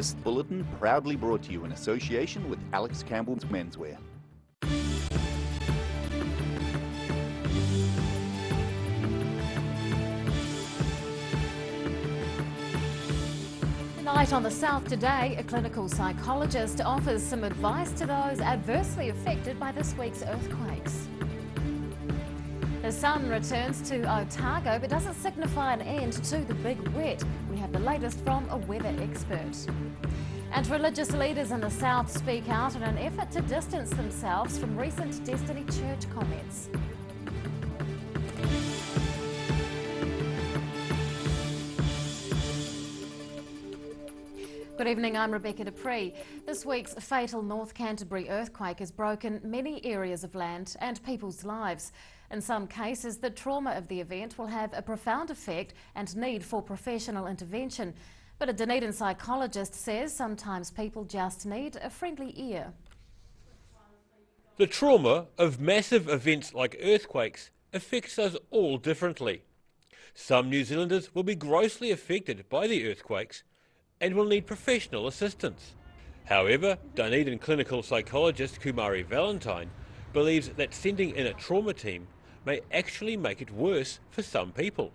This bulletin proudly brought to you in association with Alex Campbell's Menswear. Tonight on The South Today, a clinical psychologist offers some advice to those adversely affected by this week's earthquakes. The sun returns to Otago but doesn't signify an end to the big wet. We have the latest from a weather expert. And religious leaders in the South speak out in an effort to distance themselves from recent Destiny Church comments. Good evening, I'm Rebecca Dupree. This week's fatal North Canterbury earthquake has broken many areas of land and people's lives. In some cases, the trauma of the event will have a profound effect and need for professional intervention. But a Dunedin psychologist says sometimes people just need a friendly ear. The trauma of massive events like earthquakes affects us all differently. Some New Zealanders will be grossly affected by the earthquakes and will need professional assistance. However, Dunedin clinical psychologist Kumari Valentine believes that sending in a trauma team may actually make it worse for some people.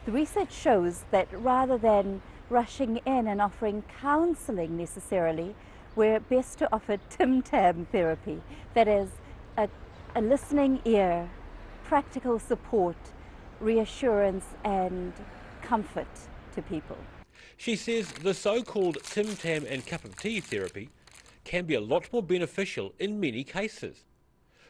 The research shows that rather than rushing in and offering counselling necessarily, we're best to offer Tim Tam therapy. That is, a listening ear, practical support, reassurance and comfort to people. She says the so-called Tim Tam and cup of tea therapy can be a lot more beneficial in many cases,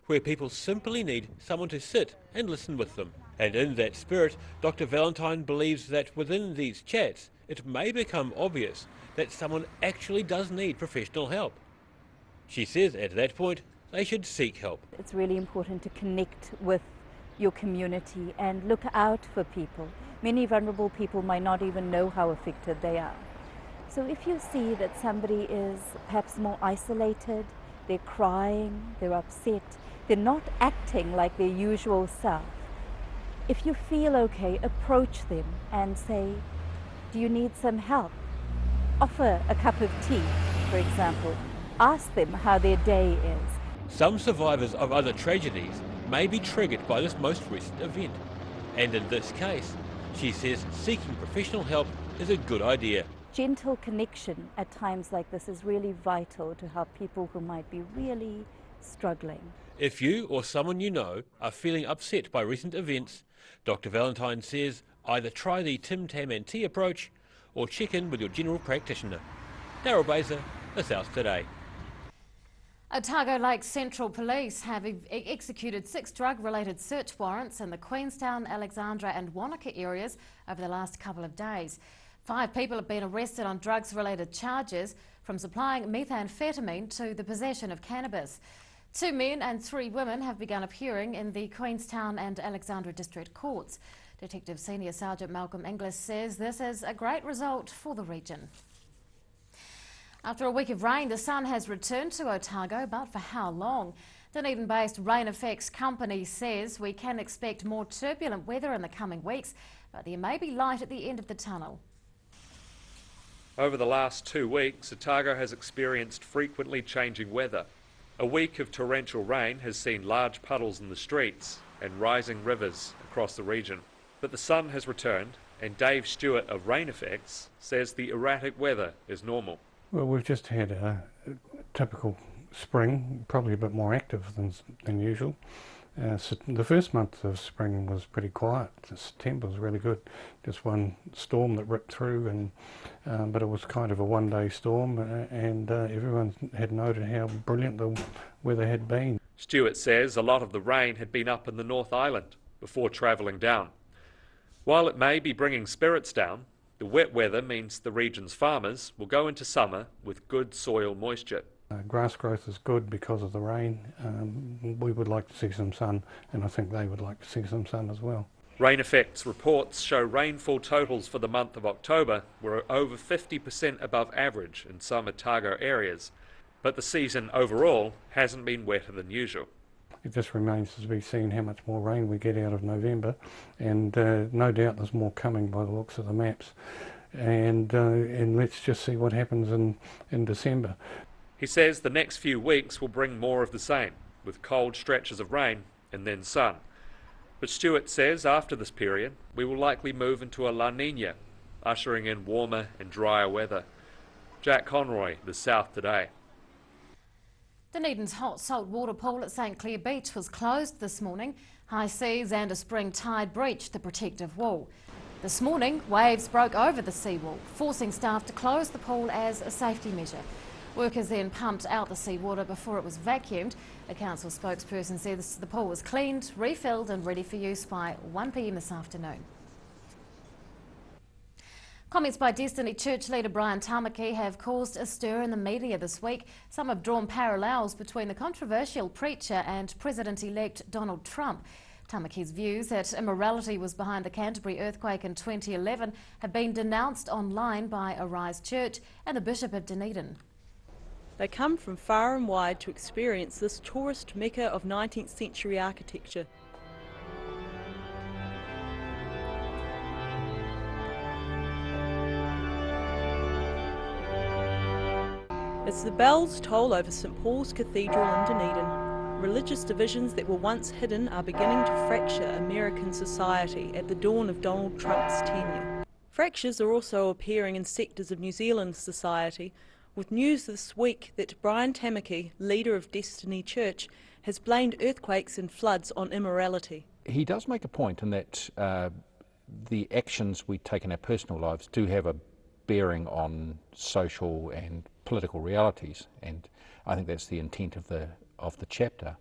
where people simply need someone to sit and listen with them. And in that spirit, Dr. Valentine believes that within these chats, it may become obvious that someone actually does need professional help. She says at that point, they should seek help. It's really important to connect with your community and look out for people. Many vulnerable people might not even know how affected they are. So if you see that somebody is perhaps more isolated, they're crying, they're upset, they're not acting like their usual self, if you feel okay, approach them and say, do you need some help? Offer a cup of tea, for example. Ask them how their day is. Some survivors of other tragedies may be triggered by this most recent event. And in this case, she says seeking professional help is a good idea. Gentle connection at times like this is really vital to help people who might be really struggling. If you or someone you know are feeling upset by recent events, Dr. Valentine says either try the Tim Tam and tea approach or check in with your general practitioner. Daryl Baser, The South Today. Otago Lake Central Police have executed 6 drug-related search warrants in the Queenstown, Alexandra and Wanaka areas over the last couple of days. 5 people have been arrested on drugs-related charges, from supplying methamphetamine to the possession of cannabis. 2 men and 3 women have begun appearing in the Queenstown and Alexandra District Courts. Detective Senior Sergeant Malcolm Inglis says this is a great result for the region. After a week of rain, the sun has returned to Otago, but for how long? Dunedin-based Rain Effects company says we can expect more turbulent weather in the coming weeks, but there may be light at the end of the tunnel. Over the last 2 weeks, Otago has experienced frequently changing weather. A week of torrential rain has seen large puddles in the streets and rising rivers across the region. But the sun has returned, and Dave Stewart of Rain Effects says the erratic weather is normal. Well, we've just had a typical spring, probably a bit more active than usual. So the first month of spring was pretty quiet. September was really good. Just one storm that ripped through, but it was kind of a one-day storm, and everyone had noted how brilliant the weather had been. Stewart says a lot of the rain had been up in the North Island before travelling down. While it may be bringing spirits down, the wet weather means the region's farmers will go into summer with good soil moisture. Grass growth is good because of the rain. We would like to see some sun, and I think they would like to see some sun as well. Rain Effects reports show rainfall totals for the month of October were over 50% above average in some Otago areas, but the season overall hasn't been wetter than usual. It just remains to be seen how much more rain we get out of November, and no doubt there's more coming by the looks of the maps. and let's just see what happens in December. He says the next few weeks will bring more of the same, with cold stretches of rain and then sun. But Stewart says after this period, we will likely move into a La Nina, ushering in warmer and drier weather. Jack Conroy, The South Today. Dunedin's hot salt water pool at St Clair Beach was closed this morning. High seas and a spring tide breached the protective wall. This morning, waves broke over the seawall, forcing staff to close the pool as a safety measure. Workers then pumped out the seawater before it was vacuumed. A council spokesperson said the pool was cleaned, refilled and ready for use by 1 p.m. this afternoon. Comments by Destiny Church leader Brian Tamaki have caused a stir in the media this week. Some have drawn parallels between the controversial preacher and President-elect Donald Trump. Tamaki's views that immorality was behind the Canterbury earthquake in 2011 have been denounced online by Arise Church and the Bishop of Dunedin. They come from far and wide to experience this tourist mecca of 19th century architecture. As the bells toll over St Paul's Cathedral in Dunedin, religious divisions that were once hidden are beginning to fracture American society at the dawn of Donald Trump's tenure. Fractures are also appearing in sectors of New Zealand society, with news this week that Brian Tamaki, leader of Destiny Church, has blamed earthquakes and floods on immorality. He does make a point in that the actions we take in our personal lives do have a bearing on social and political realities, and I think that's the intent of the chapter.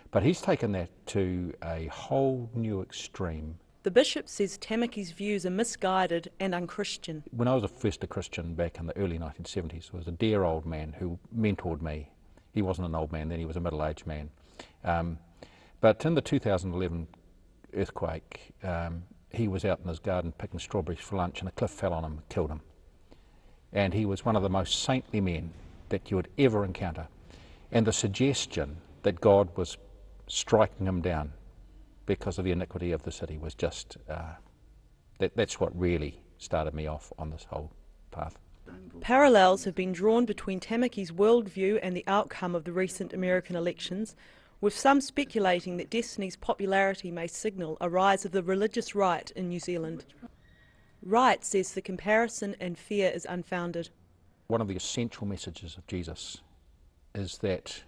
But he's taken that to a whole new extreme. The bishop says Tamaki's views are misguided and unchristian. When I was first a Christian back in the early 1970s, there was a dear old man who mentored me. He wasn't an old man then, he was a middle-aged man. But in the 2011 earthquake, he was out in his garden picking strawberries for lunch and a cliff fell on him and killed him. And he was one of the most saintly men that you would ever encounter. And the suggestion that God was striking him down because of the iniquity of the city was just, that's what really started me off on this whole path. Parallels have been drawn between Tamaki's worldview and the outcome of the recent American elections, with some speculating that Destiny's popularity may signal a rise of the religious right in New Zealand. Wright says the comparison and fear is unfounded. One of the essential messages of Jesus is that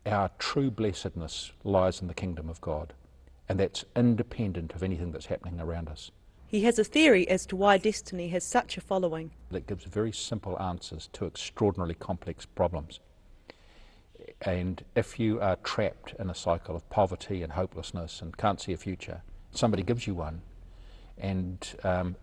our true blessedness lies in the kingdom of God, and that's independent of anything that's happening around us. He has a theory as to why Destiny has such a following. That gives very simple answers to extraordinarily complex problems. And if you are trapped in a cycle of poverty and hopelessness and can't see a future, somebody gives you one, and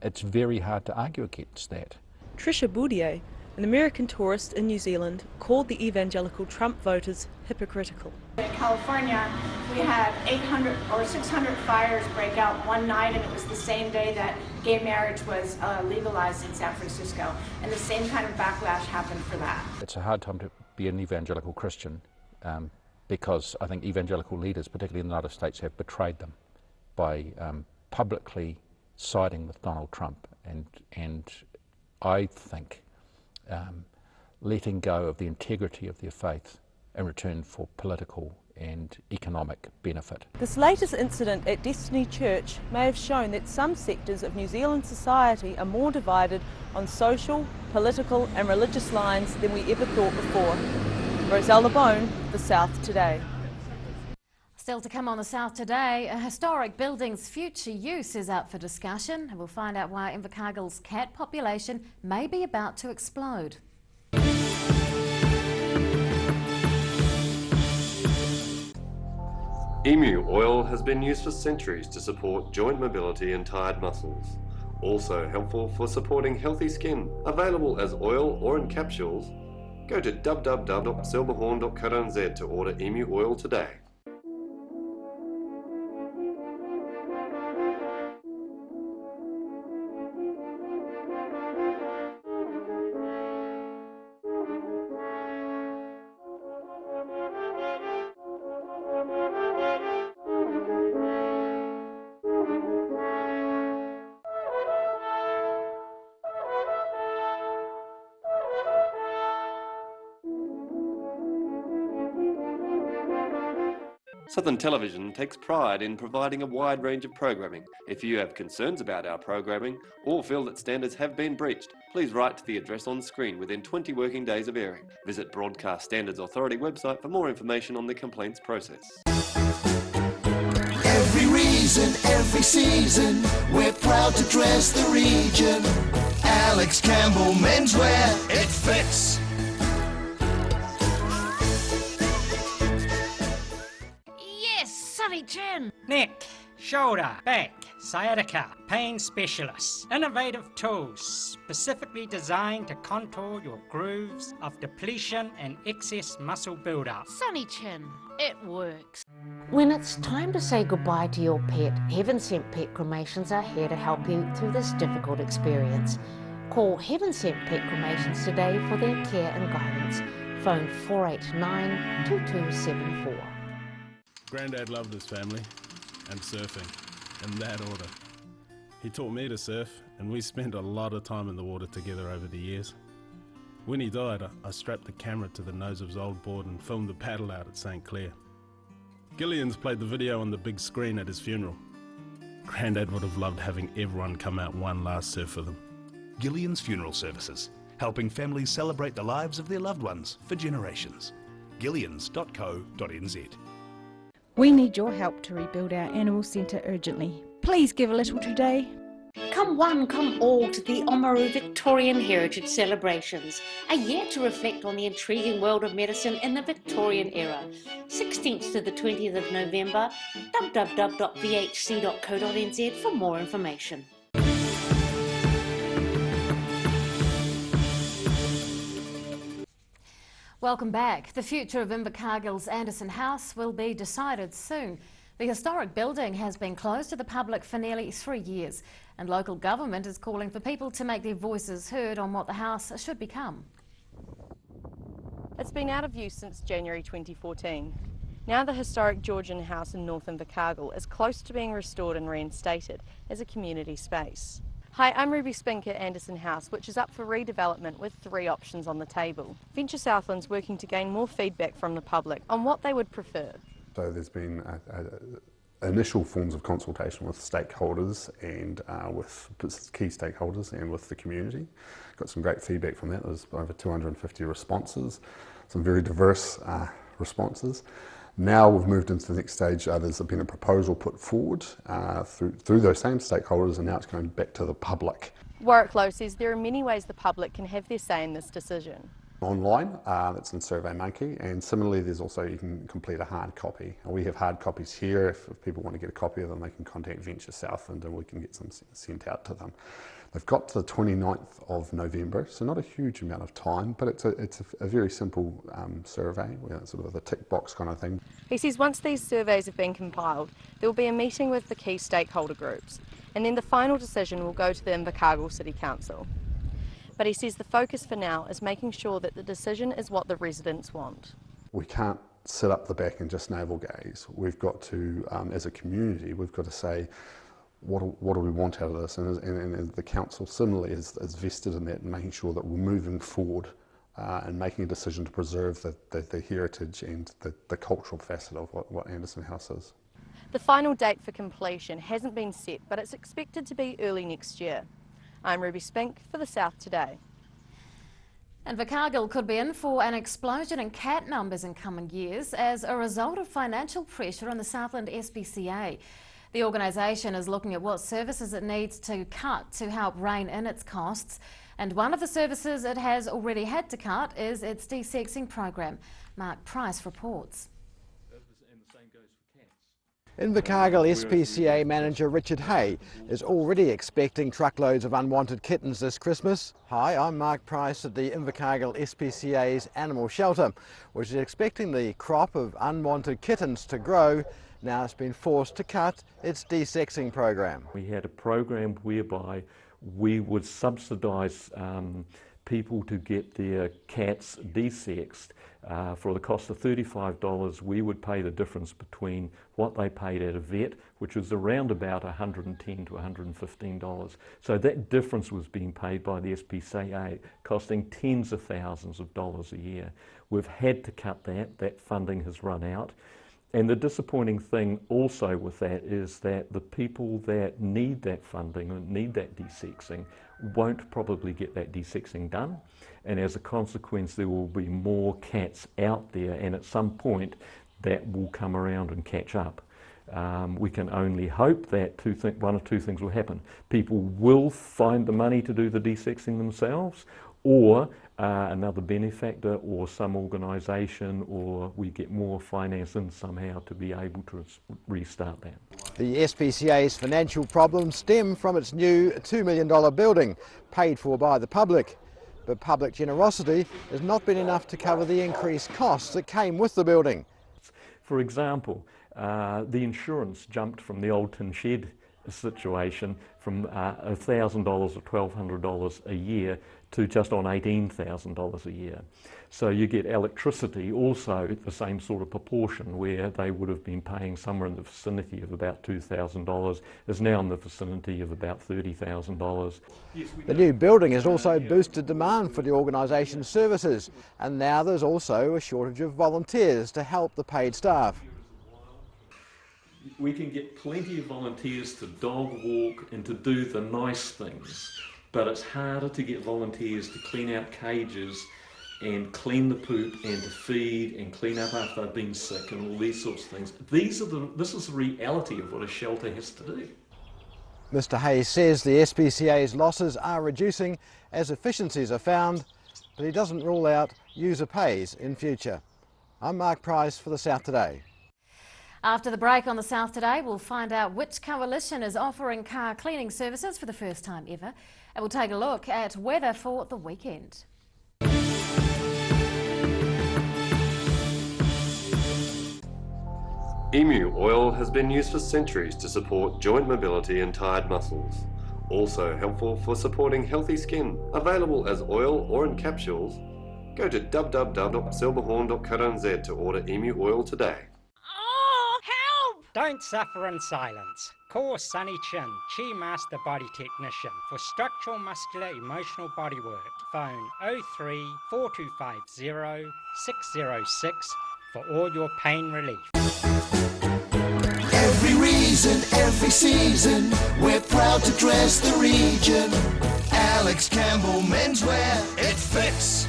it's very hard to argue against that. Tricia Boudier, an American tourist in New Zealand, called the evangelical Trump voters hypocritical. In California, we had 800 or 600 fires break out one night, and it was the same day that gay marriage was legalized in San Francisco, and the same kind of backlash happened for that. It's a hard time to be an evangelical Christian because I think evangelical leaders, particularly in the United States, have betrayed them by publicly siding with Donald Trump, and I think letting go of the integrity of their faith in return for political and economic benefit. This latest incident at Destiny Church may have shown that some sectors of New Zealand society are more divided on social, political and religious lines than we ever thought before. Roselle Bone, The South Today. Still to come on The South Today, a historic building's future use is up for discussion, and we'll find out why Invercargill's cat population may be about to explode. Emu oil has been used for centuries to support joint mobility and tired muscles. Also helpful for supporting healthy skin. Available as oil or in capsules. Go to www.silverhorn.co.nz to order emu oil today. Southern Television takes pride in providing a wide range of programming. If you have concerns about our programming or feel that standards have been breached, please write to the address on screen within 20 working days of airing. Visit Broadcast Standards Authority website for more information on the complaints process. Every reason, every season, we're proud to dress the region. Alex Campbell Menswear, it fits. Yes, Sonny Chin. Neck, shoulder, back, sciatica, pain specialists. Innovative tools specifically designed to contour your grooves of depletion and excess muscle buildup. Sonny Chin, it works. When it's time to say goodbye to your pet, Heaven Sent Pet Cremations are here to help you through this difficult experience. Call Heaven Sent Pet Cremations today for their care and guidance. Phone 489-2274. Grandad loved his family and surfing, in that order. He taught me to surf, and we spent a lot of time in the water together over the years. When he died, I strapped the camera to the nose of his old board and filmed the paddle out at St. Clair. Gillian's played the video on the big screen at his funeral. Grandad would have loved having everyone come out one last surf with him. Gillian's Funeral Services, helping families celebrate the lives of their loved ones for generations. Gillians.co.nz. We need your help to rebuild our animal centre urgently. Please give a little today. Come one, come all to the Oamaru Victorian Heritage Celebrations, a year to reflect on the intriguing world of medicine in the Victorian era. 16th to the 20th of November, www.vhc.co.nz for more information. Welcome back. The future of Invercargill's Anderson House will be decided soon. The historic building has been closed to the public for nearly 3 years, and local government is calling for people to make their voices heard on what the house should become. It's been out of use since January 2014. Now the historic Georgian house in North Invercargill is close to being restored and reinstated as a community space. Hi, I'm Ruby Spink at Anderson House, which is up for redevelopment with 3 options on the table. Venture Southland's working to gain more feedback from the public on what they would prefer. So there's been initial forms of consultation with stakeholders and with key stakeholders and with the community. Got some great feedback from that. There's over 250 responses, some very diverse responses. Now we've moved into the next stage. There's been a proposal put forward through those same stakeholders, and now it's going back to the public. Warwick Lowe says there are many ways the public can have their say in this decision. Online, that's in SurveyMonkey, and similarly there's also, you can complete a hard copy. We have hard copies here. If people want to get a copy of them, they can contact Venture Southland and we can get some sent out to them. They've got to the 29th of November, so not a huge amount of time, but it's a very simple survey, sort of a tick box kind of thing. He says once these surveys have been compiled, there will be a meeting with the key stakeholder groups, and then the final decision will go to the Invercargill City Council. But he says the focus for now is making sure that the decision is what the residents want. We can't sit up the back and just navel gaze. We've got to, as a community, we've got to say, what do we want out of this? And the council similarly is vested in that and making sure that we're moving forward and making a decision to preserve the heritage and the cultural facet of what Anderson House is. The final date for completion hasn't been set, but it's expected to be early next year. I'm Ruby Spink for The South Today. Invercargill could be in for an explosion in cat numbers in coming years as a result of financial pressure on the Southland SPCA. The organisation is looking at what services it needs to cut to help rein in its costs, and one of the services it has already had to cut is its desexing program. Mark Price reports. Invercargill SPCA manager Richard Hay is already expecting truckloads of unwanted kittens this Christmas. Hi, I'm Mark Price at the Invercargill SPCA's animal shelter, which is expecting the crop of unwanted kittens to grow. Now it's been forced to cut its desexing program. We had a program whereby we would subsidise people to get their cats desexed. For the cost of $35, we would pay the difference between what they paid at a vet, which was around about $110 to $115. So that difference was being paid by the SPCA, costing tens of thousands of dollars a year. We've had to cut that. That funding has run out. And the disappointing thing also with that is that the people that need that funding and need that desexing won't probably get that desexing done. And as a consequence, there will be more cats out there, and at some point that will come around and catch up. We can only hope that one of two things will happen. People will find the money to do the desexing themselves, or another benefactor or some organisation, or we get more finance in somehow to be able to restart that. The SPCA's financial problems stem from its new $2 million building, paid for by the public. But public generosity has not been enough to cover the increased costs that came with the building. For example, the insurance jumped from the old tin shed situation from $1,000 or $1,200 a year to just on $18,000 a year. So you get electricity also at the same sort of proportion, where they would have been paying somewhere in the vicinity of about $2,000 is now in the vicinity of about $30,000. The new building has also boosted demand for the organisation's services, and now there's also a shortage of volunteers to help the paid staff. We can get plenty of volunteers to dog walk and to do the nice things, but it's harder to get volunteers to clean out cages and clean the poop and to feed and clean up after they've been sick and all these sorts of things. This is the reality of what a shelter has to do. Mr Hayes says the SPCA's losses are reducing as efficiencies are found, but he doesn't rule out user pays in future. I'm Mark Price for the South Today. After the break on the South Today, we'll find out which coalition is offering car cleaning services for the first time ever. And we'll take a look at weather for the weekend. Emu oil has been used for centuries to support joint mobility and tired muscles. Also helpful for supporting healthy skin. Available as oil or in capsules. Go to www.silverhorn.co.nz to order emu oil today. Don't suffer in silence. Call Sunny Chin, Chi Master Body Technician, for structural, muscular, emotional bodywork. Phone 03 4250 606 for all your pain relief. Every reason, every season, we're proud to dress the region. Alex Campbell Menswear, it fits.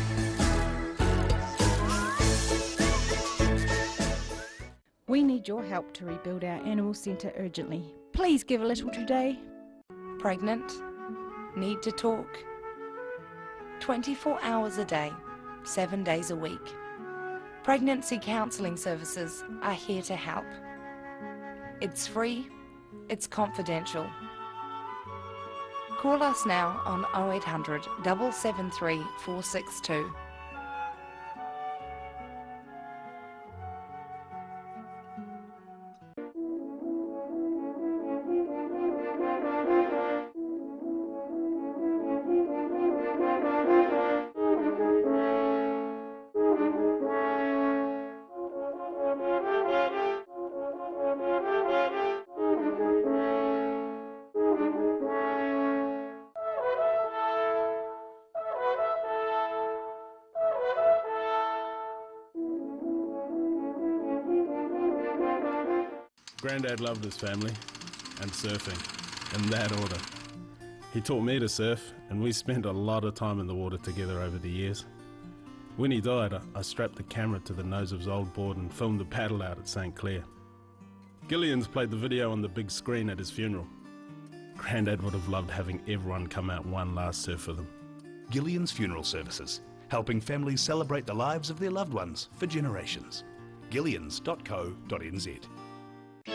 We need your help to rebuild our animal centre urgently. Please give a little today. Pregnant? Need to talk? 24 hours a day, 7 days a week. Pregnancy counselling services are here to help. It's free, it's confidential. Call us now on 0800 773 462. Grandad loved his family and surfing, in that order. He taught me to surf, and we spent a lot of time in the water together over the years. When he died, I strapped the camera to the nose of his old board and filmed the paddle out at St. Clair. Gillian's played the video on the big screen at his funeral. Grandad would have loved having everyone come out one last surf with him. Gillian's Funeral Services, helping families celebrate the lives of their loved ones for generations. Gillians.co.nz.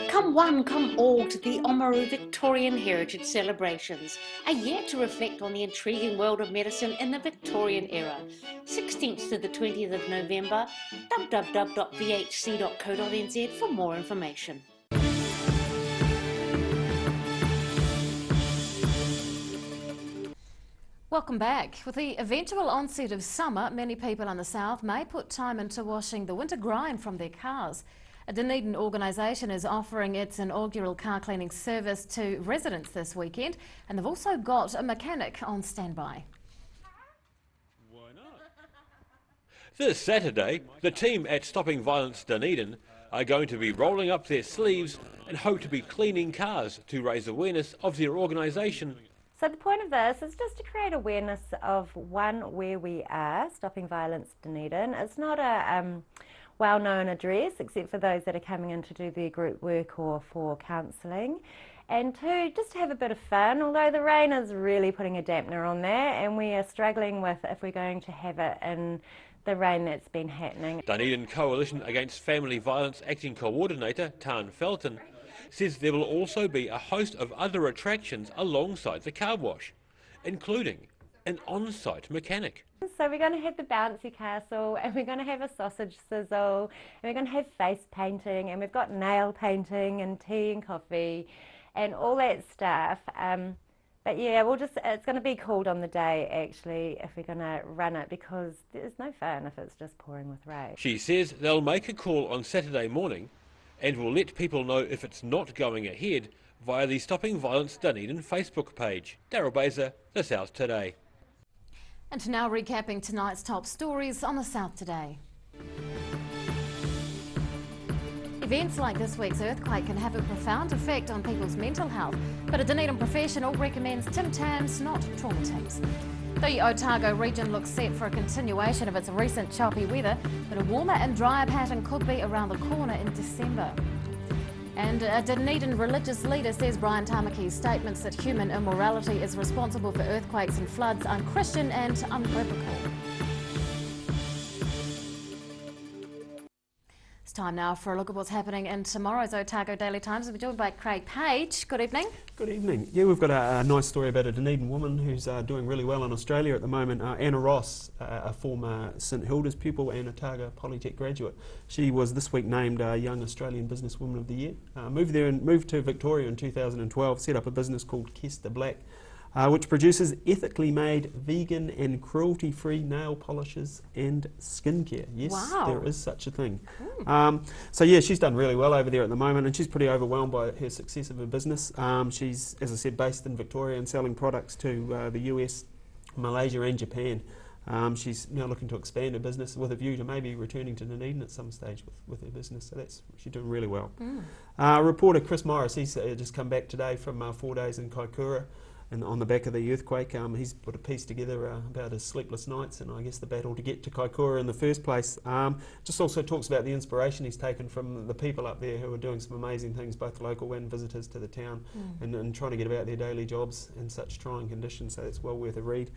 Come one, come all to the Oamaru Victorian Heritage Celebrations, a year to reflect on the intriguing world of medicine in the Victorian era. 16th to the 20th of November, www.vhc.co.nz for more information. Welcome back. With the eventual onset of summer, many people in the south may put time into washing the winter grime from their cars. A Dunedin organisation is offering its inaugural car cleaning service to residents this weekend, and they've also got a mechanic on standby. Why not? This Saturday, the team at Stopping Violence Dunedin are going to be rolling up their sleeves and hope to be cleaning cars to raise awareness of their organisation. So the point of this is just to create awareness of, one, where we are, Stopping Violence Dunedin. It's not a well-known address except for those that are coming in to do their group work or for counselling. And two, just to have a bit of fun, although the rain is really putting a dampener on that, and we are struggling with if we're going to have it in the rain that's been happening. Dunedin Coalition Against Family Violence Acting Coordinator Tan Felton says there will also be a host of other attractions alongside the car wash, including an on-site mechanic. So we're going to have the bouncy castle, and we're going to have a sausage sizzle, and we're going to have face painting, and we've got nail painting and tea and coffee and all that stuff. But yeah, it's going to be called on the day actually if we're going to run it, because there's no fun if it's just pouring with rain. She says they'll make a call on Saturday morning and will let people know if it's not going ahead via the Stopping Violence Dunedin Facebook page. Daryl Baser, The South Today. And now recapping tonight's top stories on The South Today. Events like this week's earthquake can have a profound effect on people's mental health, but a Dunedin professional recommends Tim Tams, not trauma teams. The Otago region looks set for a continuation of its recent choppy weather, but a warmer and drier pattern could be around the corner in December. And a Dunedin religious leader says Brian Tamaki's statements that human immorality is responsible for earthquakes and floods are unchristian and unbiblical. It's time now for a look at what's happening in tomorrow's Otago Daily Times. We're joined by Craig Page. Good evening. Good evening. Yeah, we've got a nice story about a Dunedin woman who's doing really well in Australia at the moment. Anna Ross, a former St Hilda's pupil and Otago Polytech graduate. She was this week named Young Australian Businesswoman of the Year. Moved to Victoria in 2012, set up a business called Kester Black, which produces ethically made, vegan and cruelty-free nail polishes and skincare. Yes, wow. There is such a thing. So yeah, she's done really well over there at the moment, and she's pretty overwhelmed by her success of her business. She's, as I said, based in Victoria and selling products to the US, Malaysia and Japan. She's now looking to expand her business with a view to maybe returning to Dunedin at some stage with her business, so she's doing really well. Reporter Chris Morris, he's just come back today from 4 days in Kaikoura. And on the back of the earthquake, he's put a piece together about his sleepless nights and I guess the battle to get to Kaikoura in the first place. Just also talks about the inspiration he's taken from the people up there who are doing some amazing things, both local and visitors to the town, and trying to get about their daily jobs in such trying conditions, so it's well worth a read.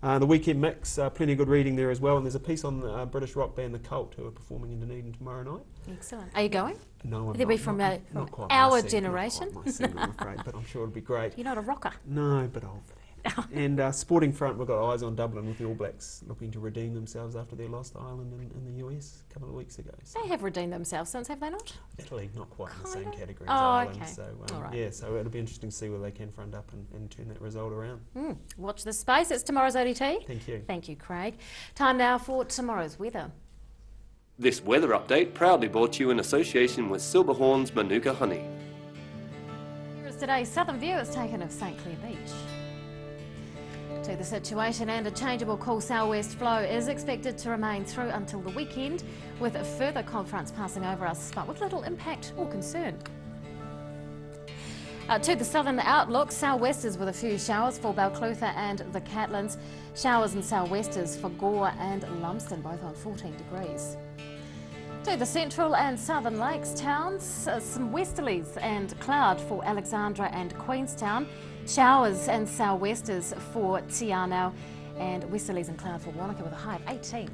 The weekend mix, plenty of good reading there as well, and there's a piece on the British rock band The Cult, who are performing in Dunedin tomorrow night. Excellent. Are you going? No, I'm They'll be from our generation. Not quite my scene, I'm afraid, but I'm sure it'll be great. You're not a rocker? No, but old for that. And sporting front, we've got eyes on Dublin with the All Blacks looking to redeem themselves after their loss to Ireland in the US a couple of weeks ago. So they have redeemed themselves since, have they not? Italy, not quite in the same category as Oh, Ireland. okay. So All right. yeah, so it'll be interesting to see whether they can front up and turn that result around. Watch this space. It's tomorrow's ODT. Thank you. Thank you, Craig. Time now for tomorrow's weather. This weather update proudly brought to you in association with Silverhorn's Manuka Honey. Here is today's southern view. It's taken of St Clair Beach. To the situation, and a changeable cool southwest flow is expected to remain through until the weekend, with further cold fronts passing over us, but with little impact or concern. To the southern outlook, southwesters with a few showers for Balclutha and the Catlins. Showers and southwesters for Gore and Lumsden, both on 14 degrees. To the central and southern lakes towns, some westerlies and cloud for Alexandra and Queenstown. Showers and southwesters for Te Anau, and westerlies and cloud for Wanaka with a high of 18.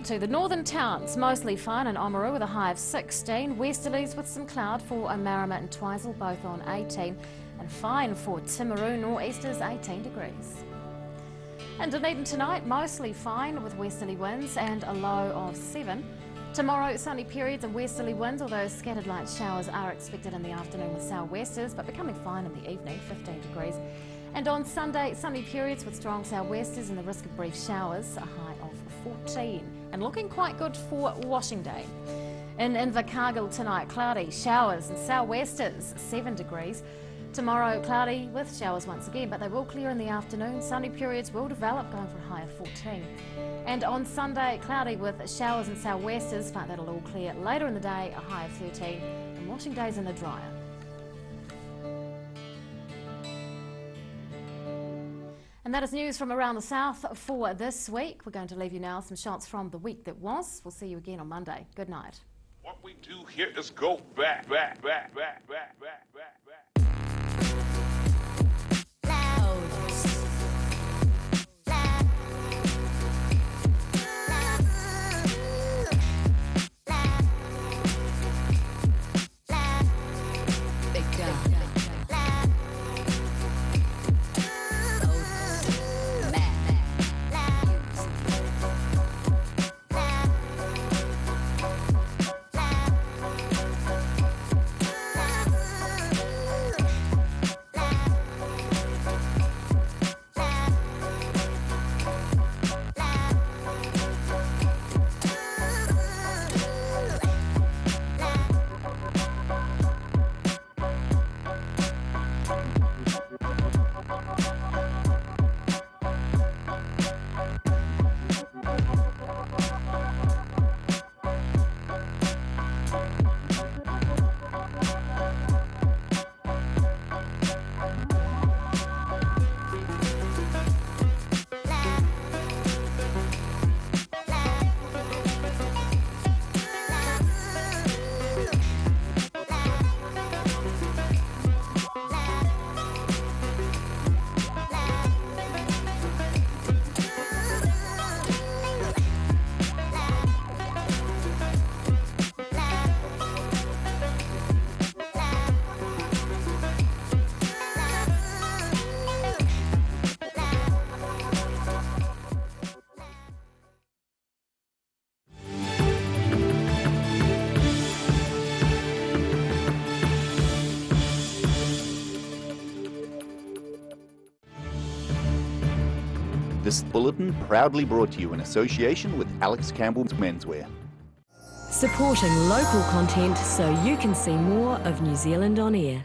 To the northern towns, mostly fine in Oamaru with a high of 16. Westerlies with some cloud for Omarama and Twizel, both on 18. And fine for Timaru, nor'easters 18 degrees. And Dunedin tonight, mostly fine with westerly winds and a low of 7. Tomorrow, sunny periods and westerly winds, although scattered light showers are expected in the afternoon with southwesters, but becoming fine in the evening, 15 degrees. And on Sunday, sunny periods with strong southwesters and the risk of brief showers, a high of 14. And looking quite good for washing day. In Invercargill tonight, cloudy, showers and southwesters, 7 degrees. Tomorrow, cloudy with showers once again, but they will clear in the afternoon. Sunny periods will develop, going for a high of 14. And on Sunday, cloudy with showers and sou'westers, but that'll all clear later in the day, a high of 13. And washing days in the dryer. And that is news from around the south for this week. We're going to leave you now some shots from the week that was. We'll see you again on Monday. Good night. What we do here is go back. This bulletin proudly brought to you in association with Alex Campbell's Menswear. Supporting local content so you can see more of New Zealand on air.